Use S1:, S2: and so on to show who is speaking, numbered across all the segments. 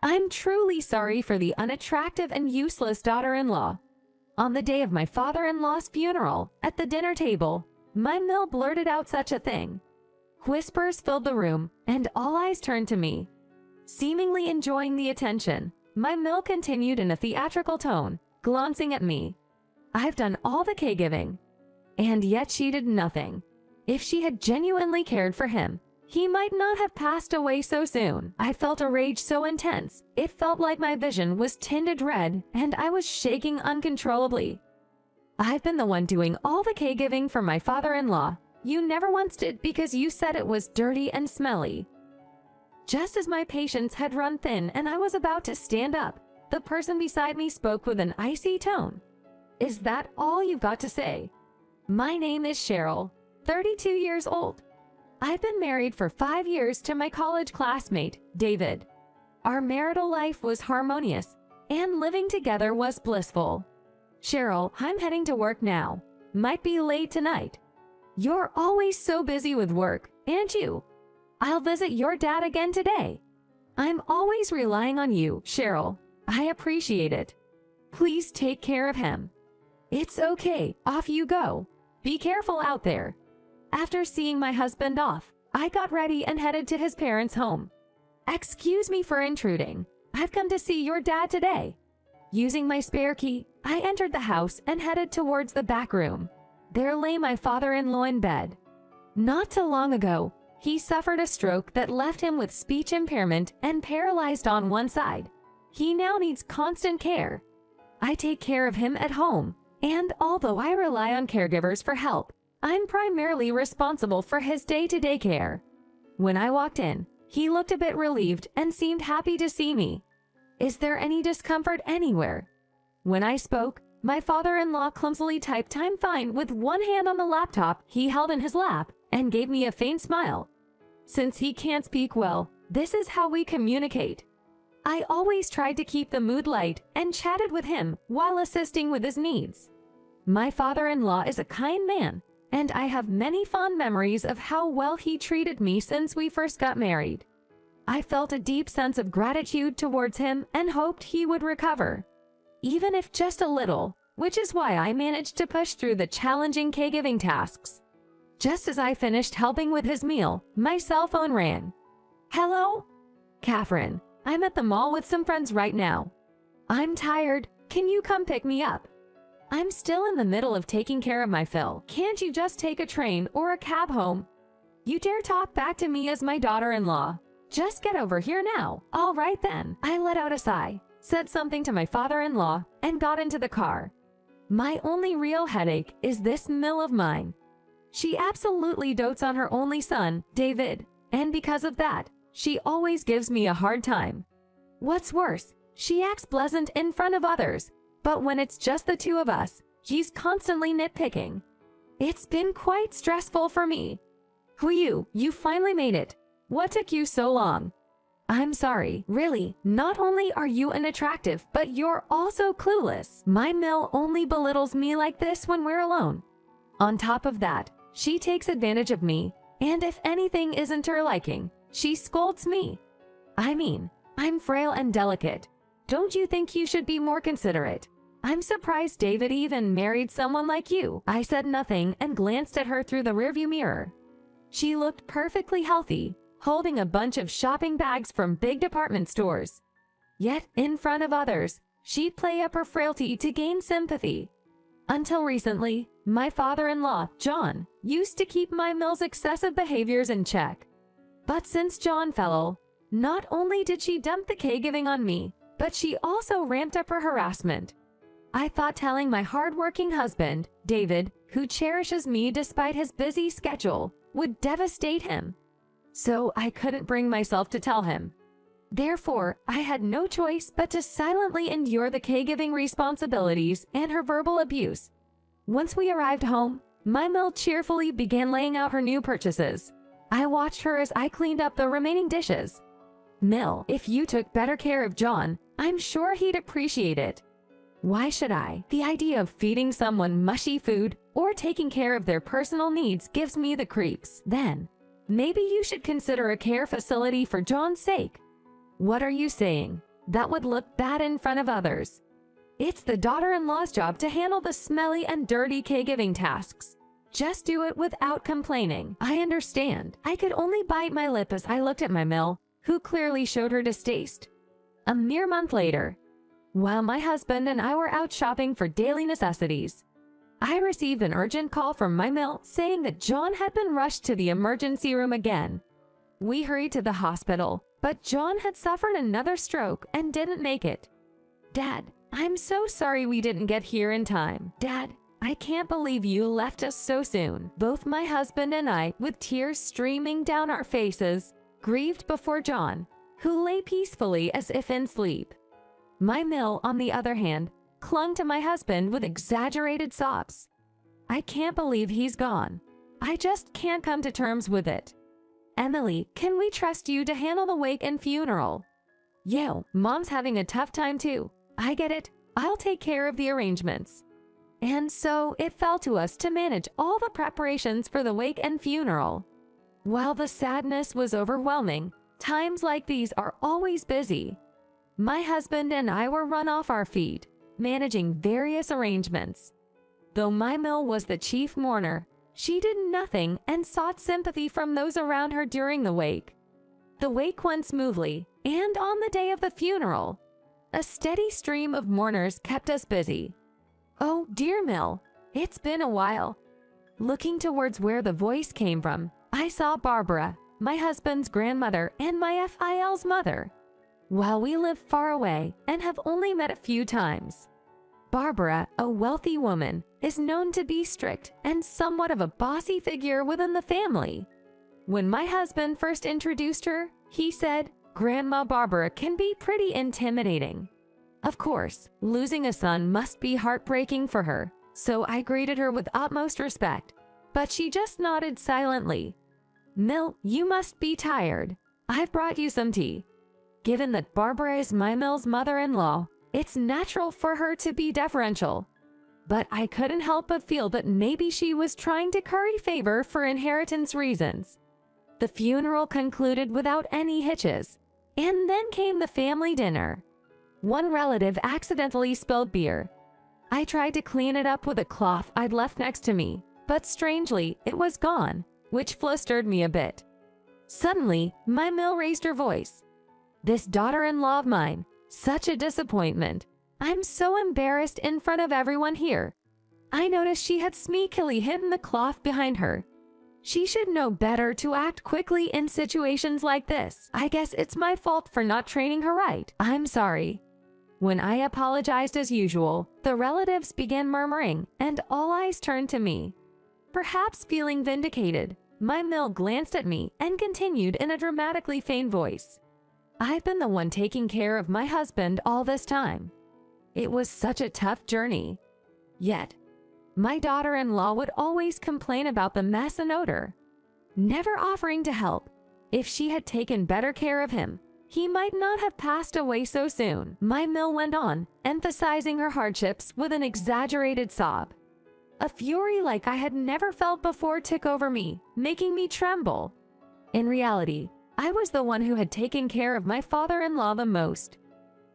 S1: I'm truly sorry for the unattractive and useless daughter-in-law. On the day of my father-in-law's funeral, at the dinner table, my Mill blurted out such a thing. Whispers filled the room, and all eyes turned to me. Seemingly enjoying the attention, my Mill continued in a theatrical tone, glancing at me. I've done all the caregiving. And yet she did nothing. If she had genuinely cared for him, he might not have passed away so soon. I felt a rage so intense, it felt like my vision was tinted red and I was shaking uncontrollably. I've been the one doing all the caregiving for my father-in-law. You never once did because you said it was dirty and smelly. Just as my patience had run thin and I was about to stand up, the person beside me spoke with an icy tone. Is that all you've got to say? My name is Cheryl, 32 years old. I've been married for 5 years to my college classmate, David. Our marital life was harmonious, and living together was blissful. Cheryl, I'm heading to work now. Might be late tonight. You're always so busy with work, aren't you? I'll visit your dad again today. I'm always relying on you, Cheryl. I appreciate it. Please take care of him. It's okay, off you go. Be careful out there. After seeing my husband off, I got ready and headed to his parents' home. Excuse me for intruding. I've come to see your dad today. Using my spare key, I entered the house and headed towards the back room. There lay my father-in-law in bed. Not too long ago, he suffered a stroke that left him with speech impairment and paralyzed on one side. He now needs constant care. I take care of him at home, and although I rely on caregivers for help, I'm primarily responsible for his day-to-day care. When I walked in, he looked a bit relieved and seemed happy to see me. Is there any discomfort anywhere? When I spoke, my father-in-law clumsily typed "I'm fine" with one hand on the laptop he held in his lap and gave me a faint smile. Since he can't speak well, this is how we communicate. I always tried to keep the mood light and chatted with him while assisting with his needs. My father-in-law is a kind man, and I have many fond memories of how well he treated me since we first got married. I felt a deep sense of gratitude towards him and hoped he would recover, even if just a little, which is why I managed to push through the challenging caregiving tasks. Just as I finished helping with his meal, my cell phone rang. Hello? Catherine, I'm at the mall with some friends right now. I'm tired. Can you come pick me up? I'm still in the middle of taking care of my Phil. Can't you just take a train or a cab home? You dare talk back to me as my daughter-in-law? Just get over here now. All right then. I let out a sigh, said something to my father-in-law, and got into the car. My only real headache is this Mill of mine. She absolutely dotes on her only son, David, and because of that, she always gives me a hard time. What's worse, she acts pleasant in front of others, but when it's just the two of us, she's constantly nitpicking. It's been quite stressful for me. You finally made it. What took you so long? I'm sorry, really, not only are you unattractive, but you're also clueless. My Mill only belittles me like this when we're alone. On top of that, she takes advantage of me, and if anything isn't her liking, she scolds me. I mean, I'm frail and delicate. Don't you think you should be more considerate? I'm surprised David even married someone like you. I said nothing and glanced at her through the rearview mirror. She looked perfectly healthy, holding a bunch of shopping bags from big department stores. Yet, in front of others, she'd play up her frailty to gain sympathy. Until recently, my father-in-law, John, used to keep my Mill's excessive behaviors in check. But since John fell, not only did she dump the caregiving on me, but she also ramped up her harassment. I thought telling my hard-working husband, David, who cherishes me despite his busy schedule, would devastate him. So I couldn't bring myself to tell him. Therefore, I had no choice but to silently endure the caregiving responsibilities and her verbal abuse. Once we arrived home, my Mill cheerfully began laying out her new purchases. I watched her as I cleaned up the remaining dishes. Mill, if you took better care of John, I'm sure he'd appreciate it. Why should I? The idea of feeding someone mushy food or taking care of their personal needs gives me the creeps. Then, maybe you should consider a care facility for John's sake. What are you saying? that would look bad in front of others. It's the daughter-in-law's job to handle the smelly and dirty caregiving tasks. Just do it without complaining. I understand. I could only bite my lip as I looked at my Mil, who clearly showed her distaste. A mere month later, while my husband and I were out shopping for daily necessities, I received an urgent call from my Mil saying that John had been rushed to the emergency room again. We hurried to the hospital, but John had suffered another stroke and didn't make it. Dad, I'm so sorry we didn't get here in time. Dad, I can't believe you left us so soon. Both my husband and I, with tears streaming down our faces, grieved before John, who lay peacefully as if in sleep. My Mil, on the other hand, clung to my husband with exaggerated sobs. I can't believe he's gone. I just can't come to terms with it. Emily, can we trust you to handle the wake and funeral? Yo, Mom's having a tough time too. I get it. I'll take care of the arrangements. And so it fell to us to manage all the preparations for the wake and funeral. While the sadness was overwhelming, times like these are always busy. My husband and I were run off our feet, managing various arrangements. Though my Mil was the chief mourner, she did nothing and sought sympathy from those around her during the wake. The wake went smoothly, and on the day of the funeral, a steady stream of mourners kept us busy. Oh, dear Mil, it's been a while. Looking towards where the voice came from, I saw Barbara, my husband's grandmother and my FIL's mother. While we live far away and have only met a few times, Barbara, a wealthy woman, is known to be strict and somewhat of a bossy figure within the family. When my husband first introduced her, he said, "Grandma Barbara can be pretty intimidating." Of course, losing a son must be heartbreaking for her, so I greeted her with utmost respect, but she just nodded silently. "Mil, you must be tired. I've brought you some tea." Given that Barbara is my Mil's mother-in-law, it's natural for her to be deferential. But I couldn't help but feel that maybe she was trying to curry favor for inheritance reasons. The funeral concluded without any hitches, and then came the family dinner. One relative accidentally spilled beer. I tried to clean it up with a cloth I'd left next to me, but strangely, it was gone, which flustered me a bit. Suddenly, my Mil raised her voice. "This daughter-in-law of mine, such a disappointment. I'm so embarrassed in front of everyone here." I noticed she had sneakily hidden the cloth behind her. She should know better to act quickly in situations like this. I guess it's my fault for not training her right. I'm sorry. When I apologized as usual, the relatives began murmuring, and all eyes turned to me. Perhaps feeling vindicated, my Mil glanced at me and continued in a dramatically feigned voice. "I've been the one taking care of my husband all this time. It was such a tough journey. Yet, my daughter-in-law would always complain about the mess and odor, never offering to help. If she had taken better care of him, he might not have passed away so soon." My Mil went on, emphasizing her hardships with an exaggerated sob. A fury like I had never felt before took over me, making me tremble. In reality, I was the one who had taken care of my father-in-law the most.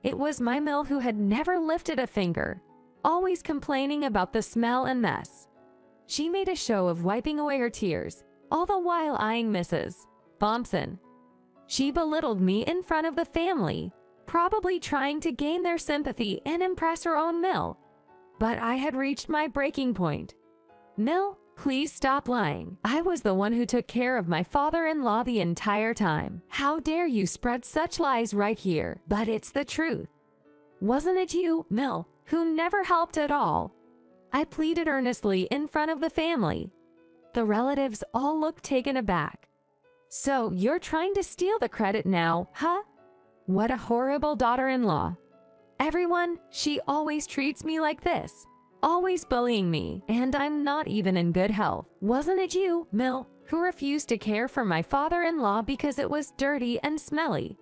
S1: It was my Mil who had never lifted a finger, always complaining about the smell and mess. She made a show of wiping away her tears, all the while eyeing Mrs. Thompson. She belittled me in front of the family, probably trying to gain their sympathy and impress her own Mil. But I had reached my breaking point. "Mil, please stop lying. I was the one who took care of my father-in-law the entire time. How dare you spread such lies right here? But it's the truth. Wasn't it you, Mil, who never helped at all?" I pleaded earnestly in front of the family. The relatives all looked taken aback. "So you're trying to steal the credit now, huh? What a horrible daughter-in-law. Everyone, she always treats me like this, always bullying me, and I'm not even in good health. Wasn't it you, Mil, who refused to care for my father-in-law because it was dirty and smelly?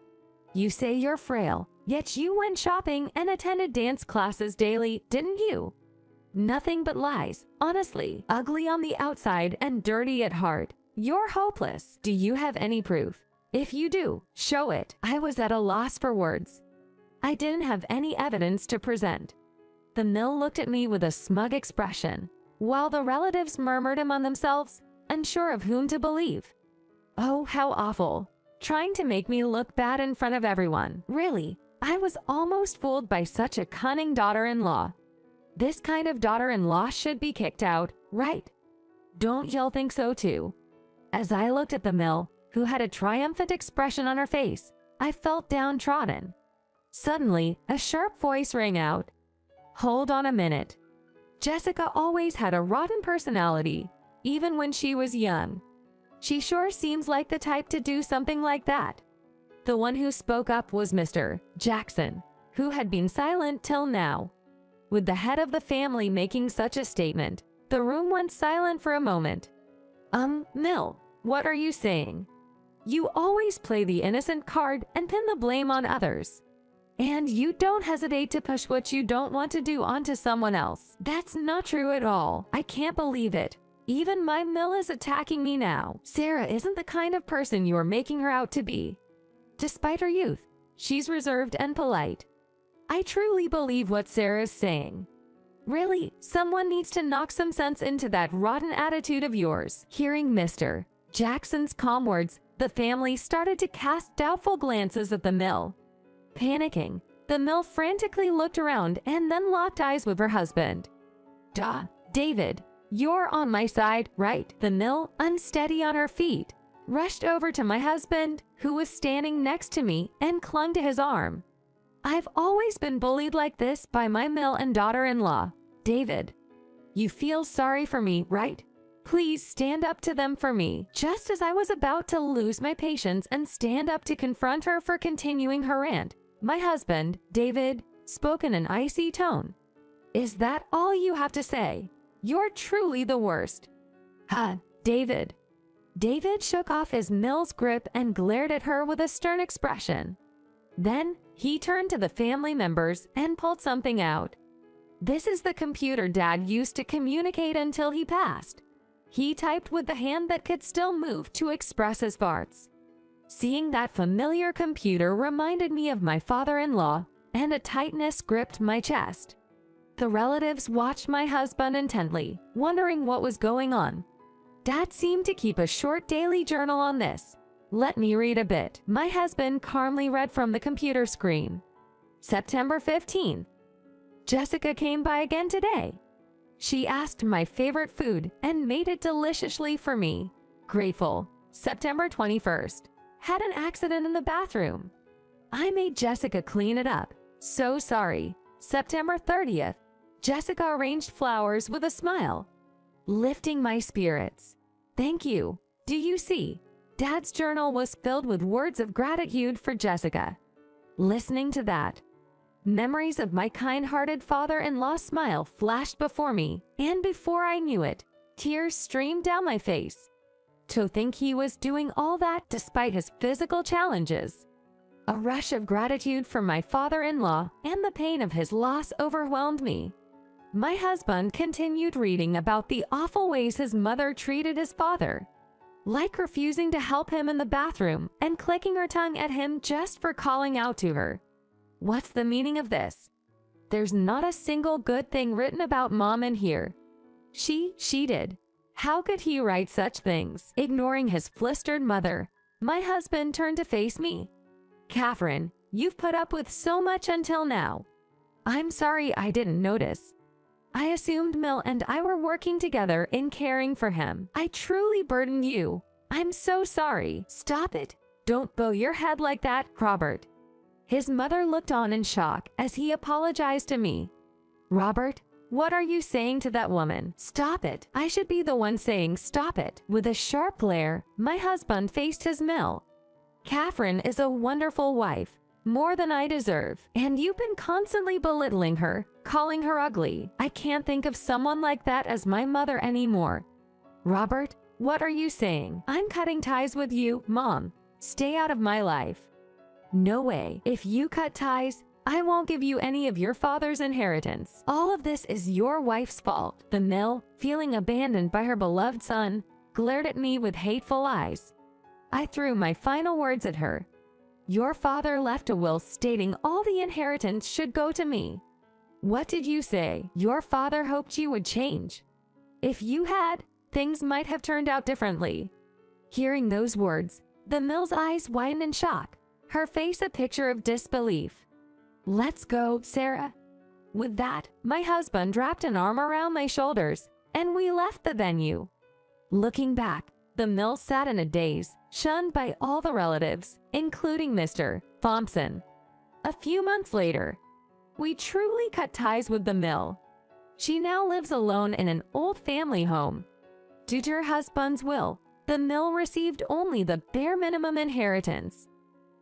S1: You say you're frail, yet you went shopping and attended dance classes daily, didn't you? Nothing but lies, honestly, ugly on the outside and dirty at heart. You're hopeless. Do you have any proof? If you do, show it." I was at a loss for words. I didn't have any evidence to present. The mill looked at me with a smug expression, while the relatives murmured among themselves, unsure of whom to believe. Oh, how awful. Trying to make me look bad in front of everyone. Really, I was almost fooled by such a cunning daughter-in-law. This kind of daughter-in-law should be kicked out, right? Don't y'all think so too? As I looked at the mill, who had a triumphant expression on her face, I felt downtrodden. Suddenly, a sharp voice rang out. Hold on a minute. Jessica always had a rotten personality, even when she was young. She sure seems like the type to do something like that. The one who spoke up was Mr. Jackson, who had been silent till now. With the head of the family making such a statement, the room went silent for a moment. Mill, what are you saying? You always play the innocent card and pin the blame on others. And you don't hesitate to push what you don't want to do onto someone else. That's not true at all. I can't believe it. Even my Mill is attacking me now. Sarah isn't the kind of person you're making her out to be. Despite her youth, she's reserved and polite. I truly believe what Sarah's saying. Really, someone needs to knock some sense into that rotten attitude of yours. Hearing Mr. Jackson's calm words, the family started to cast doubtful glances at the Mill. Panicking, the Mill frantically looked around and then locked eyes with her husband. Duh, David, you're on my side, right? The Mill, unsteady on her feet, rushed over to my husband, who was standing next to me, and clung to his arm. I've always been bullied like this by my Mill and daughter-in-law. David, you feel sorry for me, right? Please stand up to them for me. Just as I was about to lose my patience and stand up to confront her for continuing her rant, my husband, David, spoke in an icy tone. Is that all you have to say? You're truly the worst. David. David shook off his Mill's grip and glared at her with a stern expression. Then, he turned to the family members and pulled something out. This is the computer Dad used to communicate until he passed. He typed with the hand that could still move to express his thoughts. Seeing that familiar computer reminded me of my father-in-law, and a tightness gripped my chest. The relatives watched my husband intently, wondering what was going on. Dad seemed to keep a short daily journal on this. Let me read a bit. My husband calmly read from the computer screen. September 15th. Jessica came by again today. She asked my favorite food and made it deliciously for me. Grateful. September 21st. Had an accident in the bathroom. I made Jessica clean it up. So sorry. September 30th. Jessica arranged flowers with a smile, lifting my spirits. Thank you. Do you see? Dad's journal was filled with words of gratitude for Jessica. Listening to that, memories of my kind-hearted father-in-law smile flashed before me, and before I knew it, tears streamed down my face. To think he was doing all that despite his physical challenges. A rush of gratitude for my father-in-law and the pain of his loss overwhelmed me. My husband continued reading about the awful ways his mother treated his father, like refusing to help him in the bathroom and clicking her tongue at him just for calling out to her. What's the meaning of this? There's not a single good thing written about Mom in here. She did. How could he write such things? Ignoring his flustered mother, my husband turned to face me. Catherine, you've put up with so much until now. I'm sorry I didn't notice. I assumed Mill and I were working together in caring for him. I truly burdened you. I'm so sorry. Stop it. Don't bow your head like that, Robert. His mother looked on in shock as he apologized to me. Robert, what are you saying to that woman? Stop it. I should be the one saying stop it. With a sharp glare, my husband faced his Mill. Catherine is a wonderful wife, more than I deserve, and you've been constantly belittling her, calling her ugly. I can't think of someone like that as my mother anymore. Robert, what are you saying? I'm cutting ties with you, Mom. Stay out of my life. No way. If you cut ties, I won't give you any of your father's inheritance. All of this is your wife's fault. The Mill, feeling abandoned by her beloved son, glared at me with hateful eyes. I threw my final words at her. Your father left a will stating all the inheritance should go to me. What did you say? Your father hoped you would change. If you had, things might have turned out differently." Hearing those words, the Mill's eyes widened in shock, her face a picture of disbelief. "Let's go, Sarah." With that, my husband wrapped an arm around my shoulders, and we left the venue. Looking back, the Mill sat in a daze, shunned by all the relatives, including Mr. Thompson. A few months later, we truly cut ties with the Mill. She now lives alone in an old family home. Due to her husband's will, the Mill received only the bare minimum inheritance.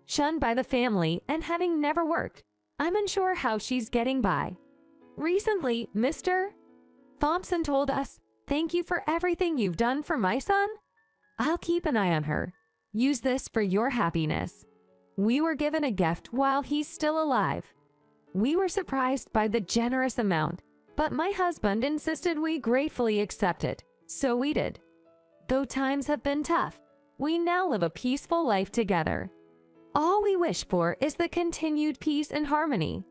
S1: Shunned by the family and having never worked, I'm unsure how she's getting by. Recently, Mr. Thompson told us, "Thank you for everything you've done for my son. I'll keep an eye on her. Use this for your happiness." We were given a gift while he's still alive. We were surprised by the generous amount, but my husband insisted we gratefully accept it, so we did. Though times have been tough, we now live a peaceful life together. All we wish for is the continued peace and harmony.